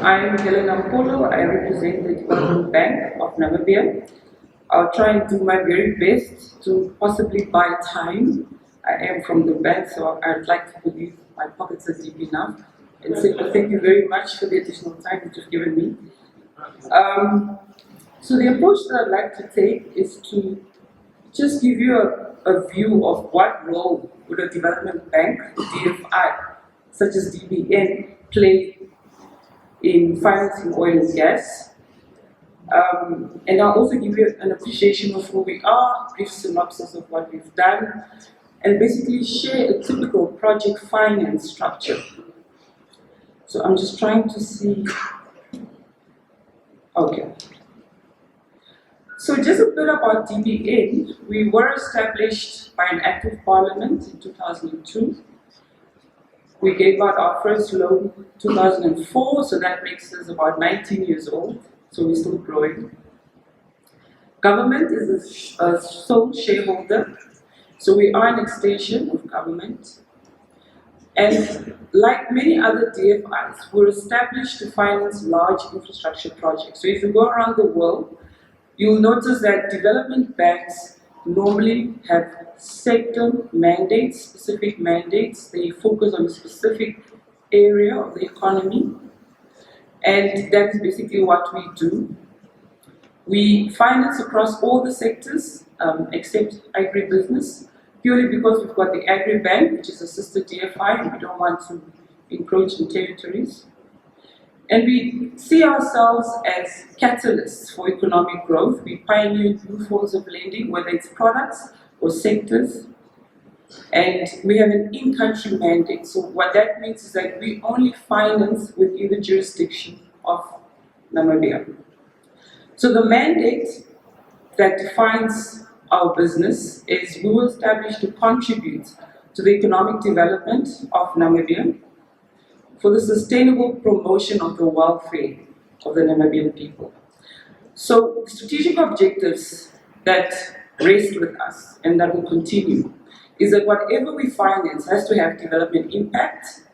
I'm Hellen Amupolo. I represent the Development Bank of Namibia. I'll try and do my very best to possibly buy time. I am from the bank, so I'd like to believe my pockets are deep enough. And say thank you very much for the additional time that you've given me. So the approach that I'd like to take is to just give you a view of what role would a development bank, DFI, such as DBN, play in financing oil and gas. And I'll also give you an appreciation of who we are, brief synopsis of what we've done, and basically share a typical project finance structure. So I'm just trying to see, okay. So just a bit about DBN. We were established by an act of parliament in 2002. We gave out our first loan in 2004, so that makes us about 19 years old, so we're still growing. Government is a sole shareholder, so we are an extension of government. And like many other DFIs, we're established to finance large infrastructure projects. So if you go around the world, you'll notice that development banks normally have sector mandates, specific mandates. They focus on a specific area of the economy, and that is basically what we do. We finance across all the sectors except agribusiness, purely because we've got the Agri Bank, which is a sister DFI, and we don't want to encroach in territories. And we see ourselves as catalysts for economic growth. We pioneer new forms of lending, whether it's products or sectors. And we have an in-country mandate. So what that means is that we only finance within the jurisdiction of Namibia. So the mandate that defines our business is we will establish to contribute to the economic development of Namibia, for the sustainable promotion of the welfare of the Namibian people. So the strategic objectives that rest with us and that will continue is that whatever we finance has to have development impact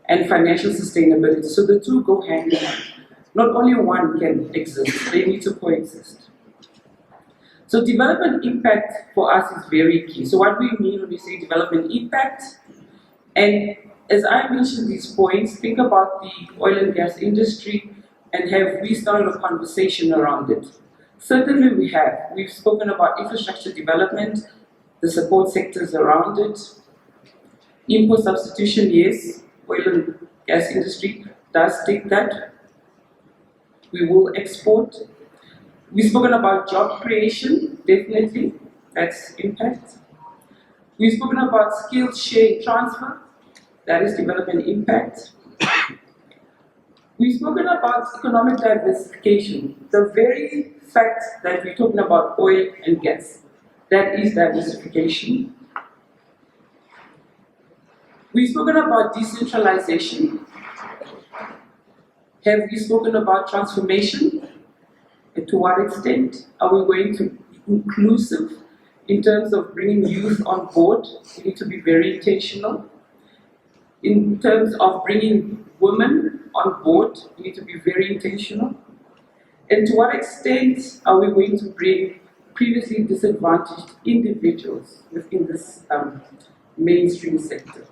and financial sustainability. So the two go hand in hand. Not only one can exist, they need to coexist. So development impact for us is very key. So what we mean when we say development impact, and as I mentioned these points, think about the oil and gas industry and have we started a conversation around it? Certainly we have. We've spoken about infrastructure development, the support sectors around it. Import substitution, yes, oil and gas industry does take that. We will export. We've spoken about job creation, definitely, that's impact. We've spoken about skills share transfer. That is development impact. We've spoken about economic diversification. The very fact that we're talking about oil and gas, that is diversification. We've spoken about decentralization. Have we spoken about transformation? And to what extent are we going to be inclusive in terms of bringing youth on board? We need to be very intentional. In terms of bringing women on board, we need to be very intentional. And to what extent are we going to bring previously disadvantaged individuals within this mainstream sector?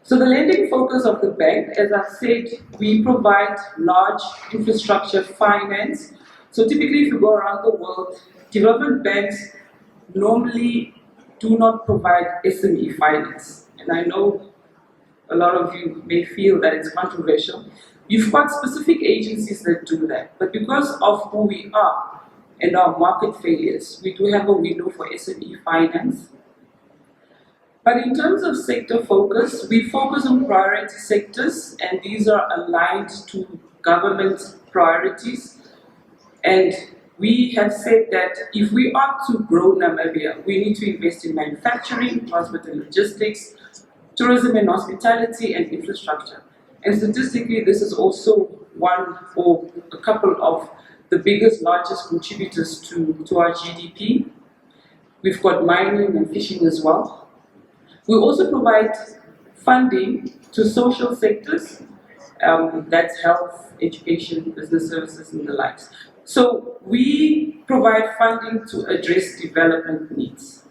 So the lending focus of the bank, as I've said, we provide large infrastructure finance. So typically if you go around the world, development banks normally do not provide SME finance. And I know a lot of you may feel that it's controversial. You've got specific agencies that do that, but because of who we are and our market failures, we do have a window for SME finance. But in terms of sector focus, we focus on priority sectors, and these are aligned to government priorities. And we have said that if we are to grow Namibia, we need to invest in manufacturing, transport and logistics, tourism and hospitality, and infrastructure. And statistically, this is also one or a couple of the biggest, largest contributors to our GDP. We've got mining and fishing as well. We also provide funding to social sectors that's health, education, business services, and the likes. So we provide funding to address development needs.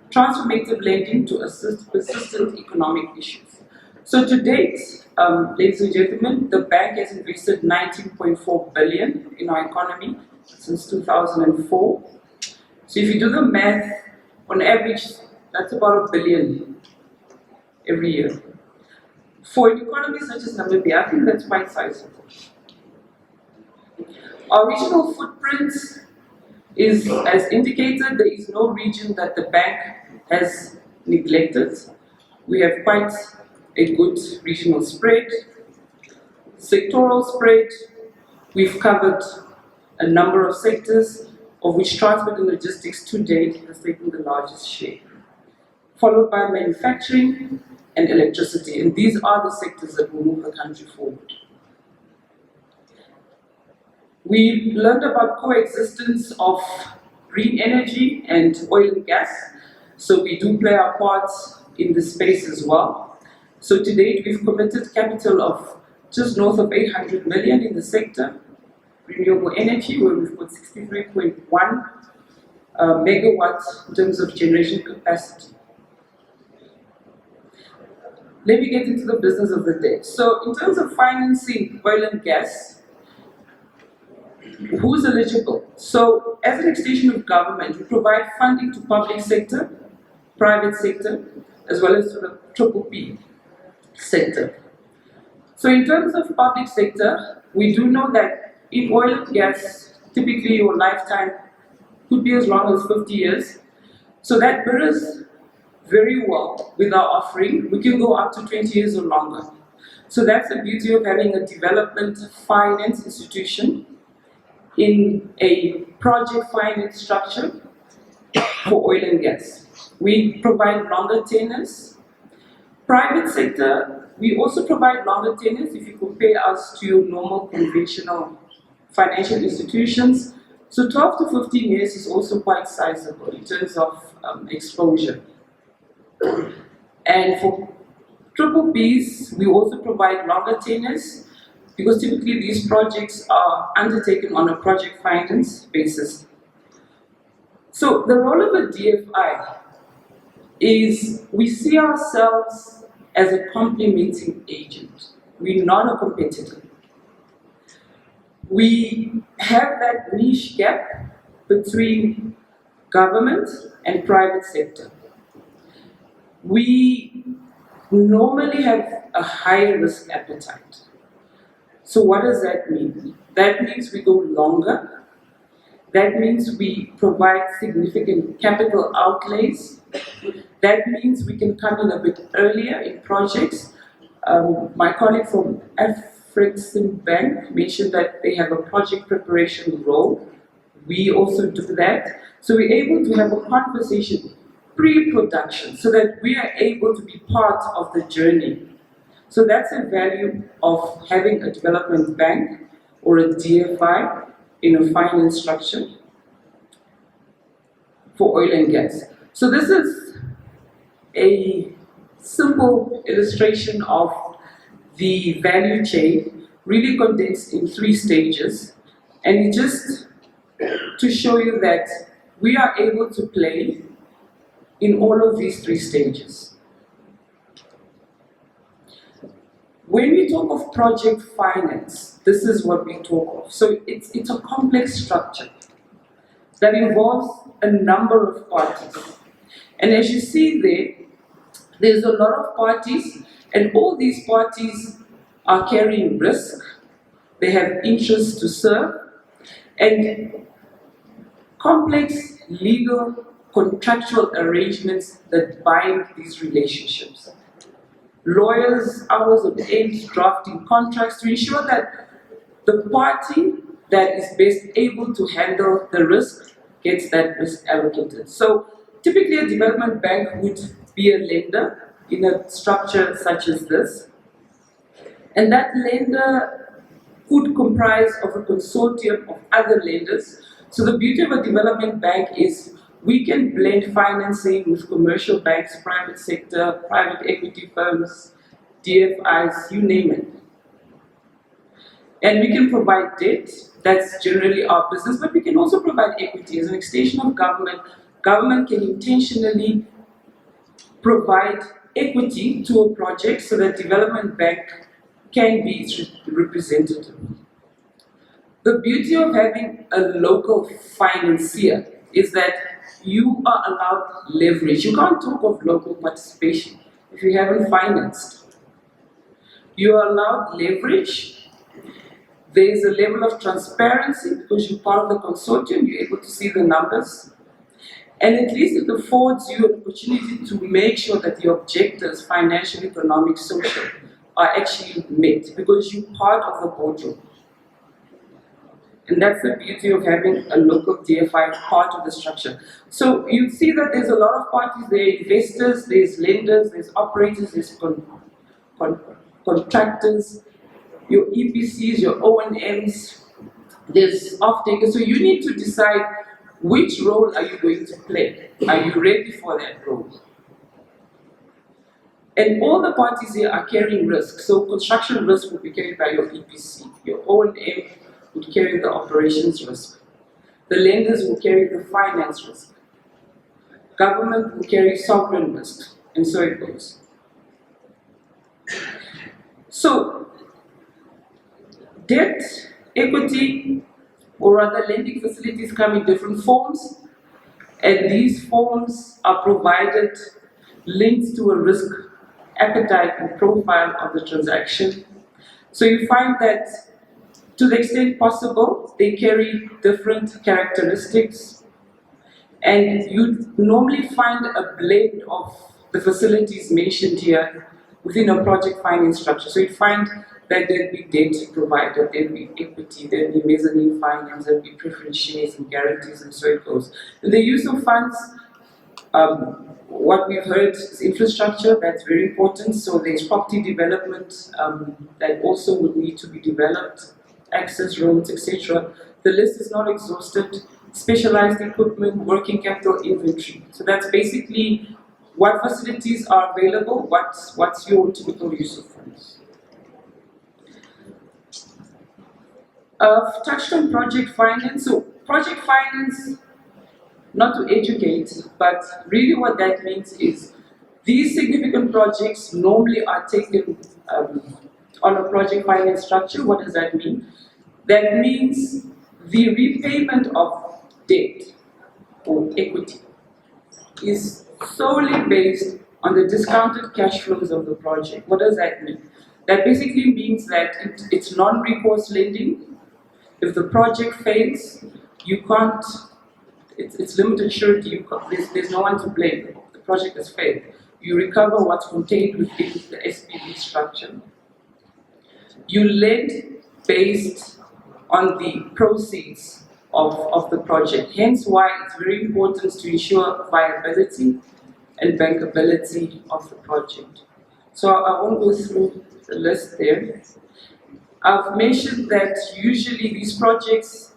Transformative lending to assist persistent economic issues. So to date, ladies and gentlemen, the bank has invested 19.4 billion in our economy since 2004. So if you do the math, on average, that's about $1 billion every year. For an economy such as Namibia, I think that's quite sizable. Our regional footprint is, as indicated, there is no region that the bank has neglected. We have quite a good regional spread. Sectoral spread, we've covered a number of sectors, of which transport and logistics to date has taken the largest share, followed by manufacturing and electricity, and these are the sectors that will move the country forward. We learned about coexistence of green energy and oil and gas, so we do play our part in this space as well. So to date, we've committed capital of just north of 800 million in the sector, renewable energy, where we've got 63.1 megawatts in terms of generation capacity. Let me get into the business of the day. So in terms of financing oil and gas, who's eligible? So as an extension of government, we provide funding to public sector, private sector, as well as to the PPP sector. So in terms of public sector, we do know that in oil and gas, typically your lifetime could be as long as 50 years. So that mirrors very well with our offering. We can go up to 20 years or longer. So that's the beauty of having a development finance institution in a project finance structure for oil and gas. We provide longer tenors. Private sector, we also provide longer tenors if you compare us to your normal conventional financial institutions. So 12 to 15 years is also quite sizable in terms of exposure. And for PPPs, we also provide longer tenors because typically these projects are undertaken on a project finance basis. So the role of a DFI is we see ourselves as a complementing agent. We're not a competitor. We have that niche gap between government and private sector. We normally have a higher risk appetite. So what does that mean? That means we go longer. That means we provide significant capital outlays. That means we can come in a bit earlier in projects. My colleague from African Bank mentioned that they have a project preparation role. We also do that. So we're able to have a conversation pre-production so that we are able to be part of the journey. So that's a value of having a development bank or a DFI in a finance structure for oil and gas. So this is a simple illustration of the value chain, really condensed in 3 stages. And just to show you that we are able to play in all of these 3 stages. When we talk of project finance, this is what we talk of. So it's a complex structure that involves a number of parties. And as you see there's a lot of parties, and all these parties are carrying risk. They have interests to serve, and complex legal contractual arrangements that bind these relationships. Lawyers, hours of end drafting contracts to ensure that the party that is best able to handle the risk gets that risk allocated. So typically a development bank would be a lender in a structure such as this. And that lender could comprise of a consortium of other lenders. So the beauty of a development bank is we can blend financing with commercial banks, private sector, private equity firms, DFIs, you name it. And we can provide debt, that's generally our business, but we can also provide equity. As an extension of government, government can intentionally provide equity to a project so that development bank can be its representative. The beauty of having a local financier is that you are allowed leverage. You can't talk of local participation if you haven't financed. You are allowed leverage. There is a level of transparency because you're part of the consortium, you're able to see the numbers. And at least it affords you an opportunity to make sure that your objectives, financial, economic, social, are actually met because you're part of the boardroom. And that's the beauty of having a local DFI part of the structure. So you see that there's a lot of parties, there are investors, there's lenders, there's operators, there's contractors, your EPCs, your O&Ms, there's off-takers. So you need to decide which role are you going to play. Are you ready for that role? And all the parties here are carrying risk. So construction risk will be carried by your EPC, your O&M would carry the operations risk. The lenders will carry the finance risk. Government will carry sovereign risk, and so it goes. So, debt, equity, or rather lending facilities come in different forms, and these forms are provided linked to a risk appetite and profile of the transaction. So you find that to the extent possible, they carry different characteristics, and you normally find a blend of the facilities mentioned here within a project finance structure. So you find that there'll be debt provided, there'll be equity, there'll be mezzanine finance, there'll be preference shares and guarantees, and so it goes. And the use of funds, what we've heard is infrastructure, that's very important. So there's property development that also would need to be developed, access roads, etc. The list is not exhausted. Specialized equipment, working capital, inventory. So that's basically what facilities are available, what's your typical use of funds. I've touched on project finance. So project finance, not to educate, but really what that means is these significant projects normally are taken on a project finance structure. What does that mean? That means the repayment of debt or equity is solely based on the discounted cash flows of the project. What does that mean? That basically means that it's non-recourse lending. If the project fails, you can't, it's limited surety, there's no one to blame. The project has failed. You recover what's contained within the SPV structure. You lend based on the proceeds of the project. Hence why it's very important to ensure viability and bankability of the project. So I won't go through the list there. I've mentioned that usually these projects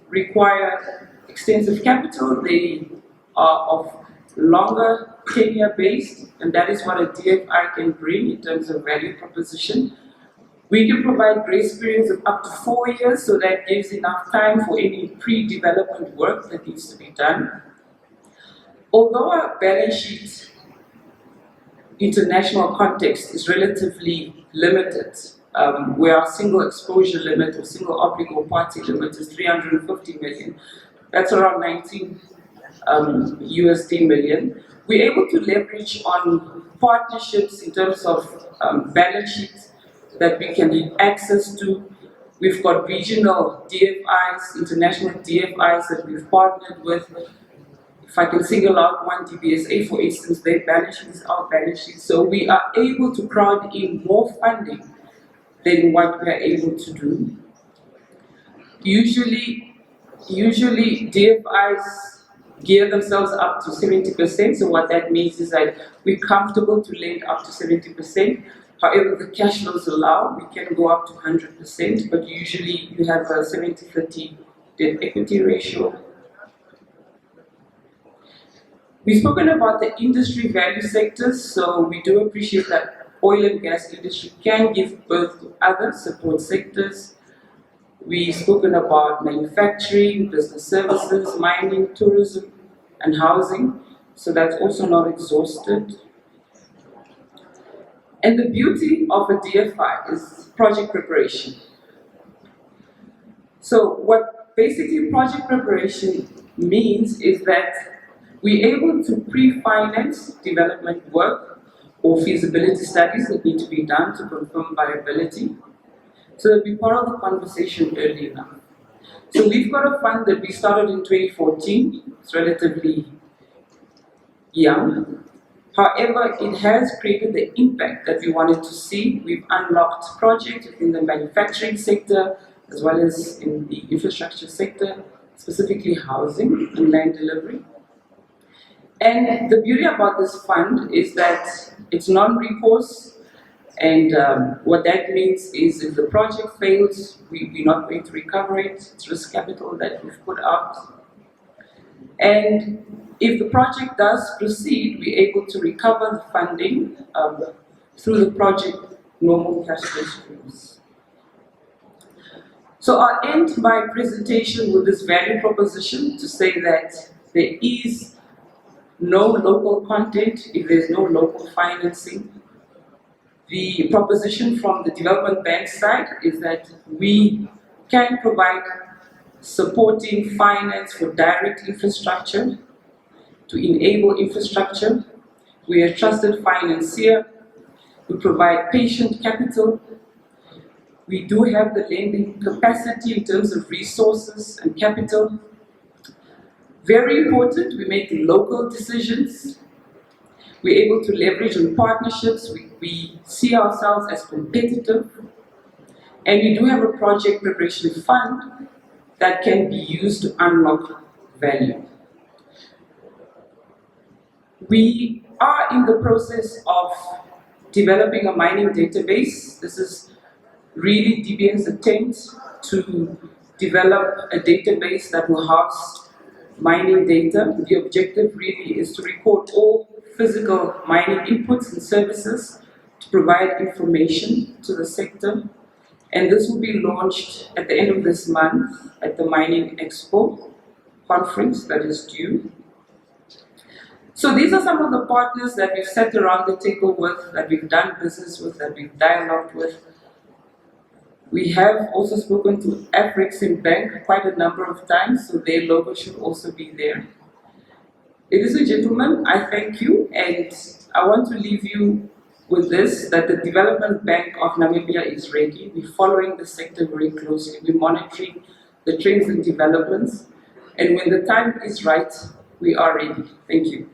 require extensive capital. They are of longer tenure based, and that is what a DFI can bring in terms of value proposition. We can provide grace periods of up to 4 years, so that gives enough time for any pre-development work that needs to be done. Although our balance sheet international context is relatively limited, where our single exposure limit or single obligor party limit is 350 million, that's around 19 USD million. We're able to leverage on partnerships in terms of balance sheets that we can have access to. We've got regional DFIs, international DFIs that we've partnered with. If I can single out one, DBSA for instance, their balance sheet is our balance sheet. So we are able to crowd in more funding than what we are able to do. Usually DFIs gear themselves up to 70%. So what that means is that we're comfortable to lend up to 70%. However, the cash flows allow, we can go up to 100%, but usually you have a 70-30 debt equity ratio. We've spoken about the industry value sectors, so we do appreciate that oil and gas industry can give birth to other support sectors. We've spoken about manufacturing, business services, mining, tourism, and housing, so that's also not exhausted. And the beauty of a DFI is project preparation. So what basically project preparation means is that we're able to pre-finance development work or feasibility studies that need to be done to confirm viability. So that'll be part of the conversation earlier now. So we've got a fund that we started in 2014. It's relatively young. However, it has created the impact that we wanted to see. We've unlocked projects within the manufacturing sector as well as in the infrastructure sector, specifically housing and land delivery. And the beauty about this fund is that it's non-recourse, and what that means is if the project fails, we're not going to recover it. It's risk capital that we've put out. And if the project does proceed, we're able to recover the funding through the project normal cash flow streams. So I'll end my presentation with this value proposition to say that there is no local content if there's no local financing. The proposition from the development bank side is that we can provide supporting finance for direct infrastructure to enable infrastructure. We are a trusted financier. We provide patient capital. We do have the lending capacity in terms of resources and capital. Very important, we make local decisions. We're able to leverage on partnerships. We see ourselves as competitive. And we do have a project preparation fund that can be used to unlock value. We are in the process of developing a mining database. This is really DBN's attempt to develop a database that will house mining data. The objective really is to record all physical mining inputs and services to provide information to the sector. And this will be launched at the end of this month at the Mining Expo conference that is due. So these are some of the partners that we've sat around the table with, that we've done business with, that we've dialogued with. We have also spoken to Afrexim Bank quite a number of times, so their logo should also be there. Ladies and gentlemen, I thank you, and I want to leave you with this, that the Development Bank of Namibia is ready. We're following the sector very closely. We're monitoring the trends and developments, and when the time is right, we are ready. Thank you.